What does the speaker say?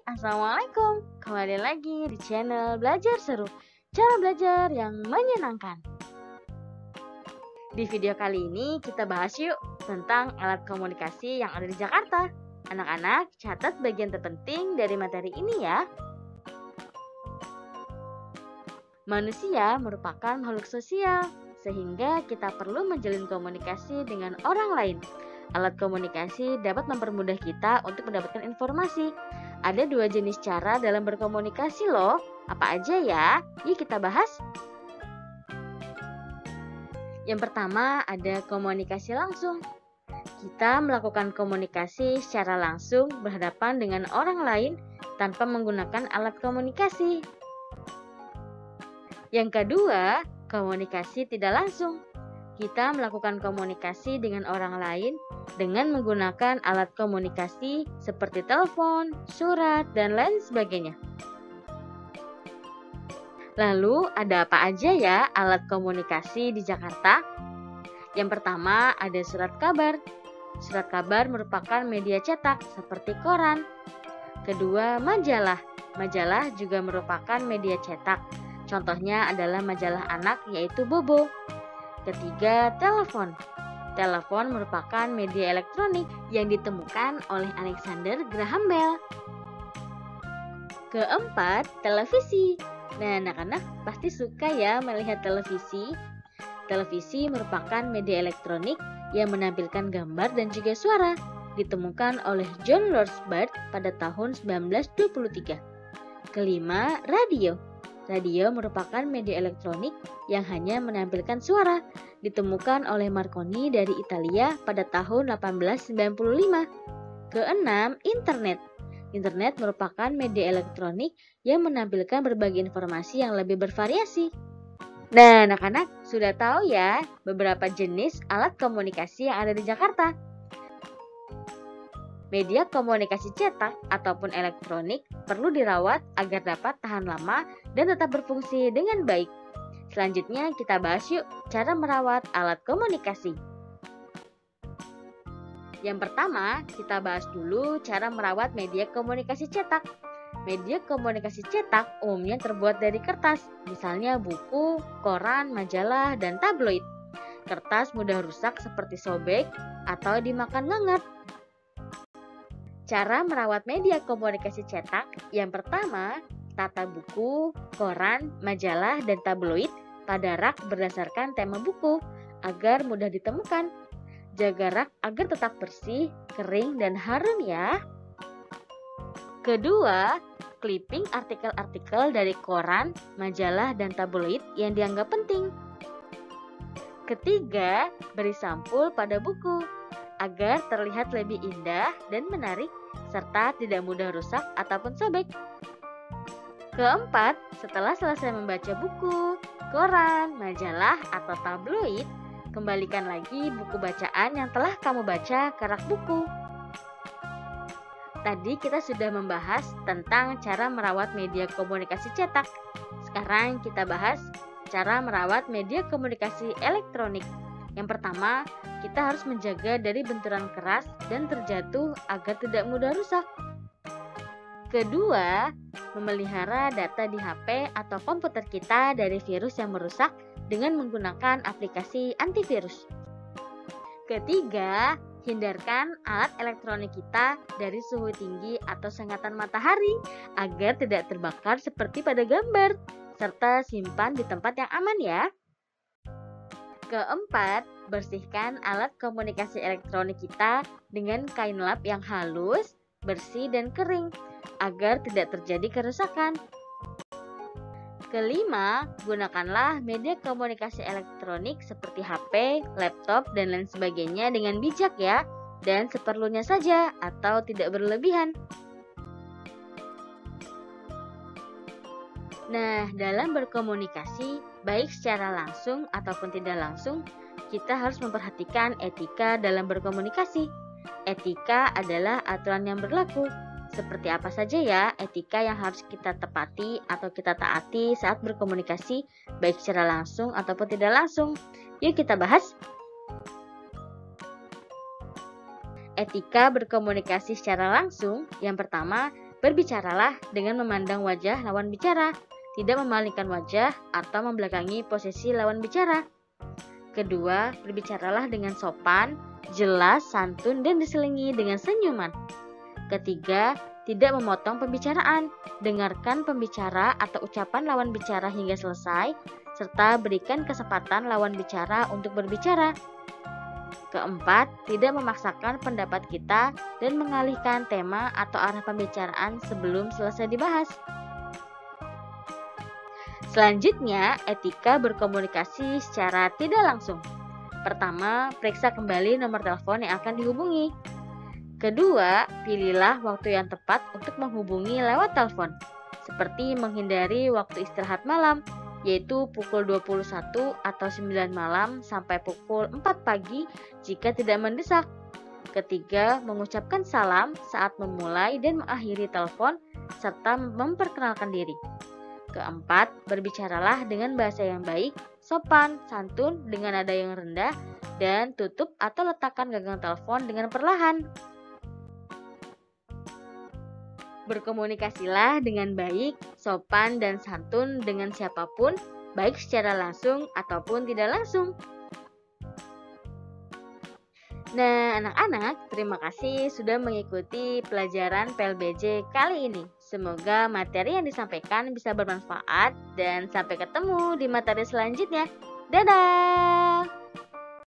Assalamualaikum. Kembali lagi di channel Belajar Seru, cara belajar yang menyenangkan. Di video kali ini kita bahas yuk tentang alat komunikasi yang ada di Jakarta. Anak-anak, catat bagian terpenting dari materi ini ya. Manusia merupakan makhluk sosial, sehingga kita perlu menjalin komunikasi dengan orang lain. Alat komunikasi dapat mempermudah kita untuk mendapatkan informasi. Ada dua jenis cara dalam berkomunikasi loh. Apa aja ya? Yuk kita bahas. Yang pertama ada komunikasi langsung. Kita melakukan komunikasi secara langsung berhadapan dengan orang lain tanpa menggunakan alat komunikasi. Yang kedua, komunikasi tidak langsung. Kita melakukan komunikasi dengan orang lain dengan menggunakan alat komunikasi seperti telepon, surat, dan lain sebagainya. Lalu, ada apa aja ya alat komunikasi di Jakarta? Yang pertama, ada surat kabar. Surat kabar merupakan media cetak seperti koran. Kedua, majalah. Majalah juga merupakan media cetak. Contohnya adalah majalah anak yaitu Bobo. Ketiga, telepon. Telepon merupakan media elektronik yang ditemukan oleh Alexander Graham Bell. Keempat, televisi. Nah, anak-anak pasti suka ya melihat televisi. Televisi merupakan media elektronik yang menampilkan gambar dan juga suara. Ditemukan oleh John Rothbard pada tahun 1923. Kelima, radio. Radio merupakan media elektronik yang hanya menampilkan suara. Ditemukan oleh Marconi dari Italia pada tahun 1895. Keenam, internet. Internet merupakan media elektronik yang menampilkan berbagai informasi yang lebih bervariasi. Nah, anak-anak sudah tahu ya beberapa jenis alat komunikasi yang ada di Jakarta. Media komunikasi cetak ataupun elektronik perlu dirawat agar dapat tahan lama dan tetap berfungsi dengan baik. Selanjutnya kita bahas yuk cara merawat alat komunikasi. Yang pertama, kita bahas dulu cara merawat media komunikasi cetak. Media komunikasi cetak umumnya terbuat dari kertas, misalnya buku, koran, majalah, dan tabloid. Kertas mudah rusak seperti sobek atau dimakan ngengat. Cara merawat media komunikasi cetak, yang pertama, tata buku, koran, majalah, dan tabloid pada rak berdasarkan tema buku agar mudah ditemukan. Jaga rak agar tetap bersih, kering, dan harum ya. Kedua, clipping artikel-artikel dari koran, majalah, dan tabloid yang dianggap penting. Ketiga, beri sampul pada buku agar terlihat lebih indah dan menarik serta tidak mudah rusak ataupun sobek. Keempat, setelah selesai membaca buku, koran, majalah, atau tabloid, kembalikan lagi buku bacaan yang telah kamu baca ke rak buku. Tadi kita sudah membahas tentang cara merawat media komunikasi cetak. Sekarang kita bahas cara merawat media komunikasi elektronik. Yang pertama, kita harus menjaga dari benturan keras dan terjatuh agar tidak mudah rusak. Kedua, memelihara data di HP atau komputer kita dari virus yang merusak dengan menggunakan aplikasi antivirus. Ketiga, hindarkan alat elektronik kita dari suhu tinggi atau sengatan matahari agar tidak terbakar seperti pada gambar, serta simpan di tempat yang aman ya. Keempat, bersihkan alat komunikasi elektronik kita dengan kain lap yang halus, bersih, dan kering agar tidak terjadi kerusakan. Kelima, gunakanlah media komunikasi elektronik seperti HP, laptop, dan lain sebagainya dengan bijak ya, dan seperlunya saja atau tidak berlebihan. Nah, dalam berkomunikasi, baik secara langsung ataupun tidak langsung, kita harus memperhatikan etika dalam berkomunikasi. Etika adalah aturan yang berlaku. Seperti apa saja ya etika yang harus kita tepati atau kita taati saat berkomunikasi, baik secara langsung ataupun tidak langsung. Yuk kita bahas. Etika berkomunikasi secara langsung, yang pertama, Berbicaralah dengan memandang wajah lawan bicara, tidak memalingkan wajah atau membelakangi posisi lawan bicara. Kedua, berbicaralah dengan sopan, jelas, santun, dan diselingi dengan senyuman. Ketiga, tidak memotong pembicaraan. Dengarkan pembicara atau ucapan lawan bicara hingga selesai, serta berikan kesempatan lawan bicara untuk berbicara. Keempat, tidak memaksakan pendapat kita dan mengalihkan tema atau arah pembicaraan sebelum selesai dibahas. Selanjutnya, etika berkomunikasi secara tidak langsung. Pertama, periksa kembali nomor telepon yang akan dihubungi. Kedua, pilihlah waktu yang tepat untuk menghubungi lewat telepon, seperti menghindari waktu istirahat malam, yaitu pukul 21 atau 9 malam sampai pukul 4 pagi jika tidak mendesak. Ketiga, mengucapkan salam saat memulai dan mengakhiri telepon, serta memperkenalkan diri. Keempat, berbicaralah dengan bahasa yang baik, sopan, santun, dengan nada yang rendah, dan tutup atau letakkan gagang telepon dengan perlahan. Berkomunikasilah dengan baik, sopan, dan santun dengan siapapun, baik secara langsung ataupun tidak langsung. Nah, anak-anak, terima kasih sudah mengikuti pelajaran PLBJ kali ini. Semoga materi yang disampaikan bisa bermanfaat dan sampai ketemu di materi selanjutnya. Dadah!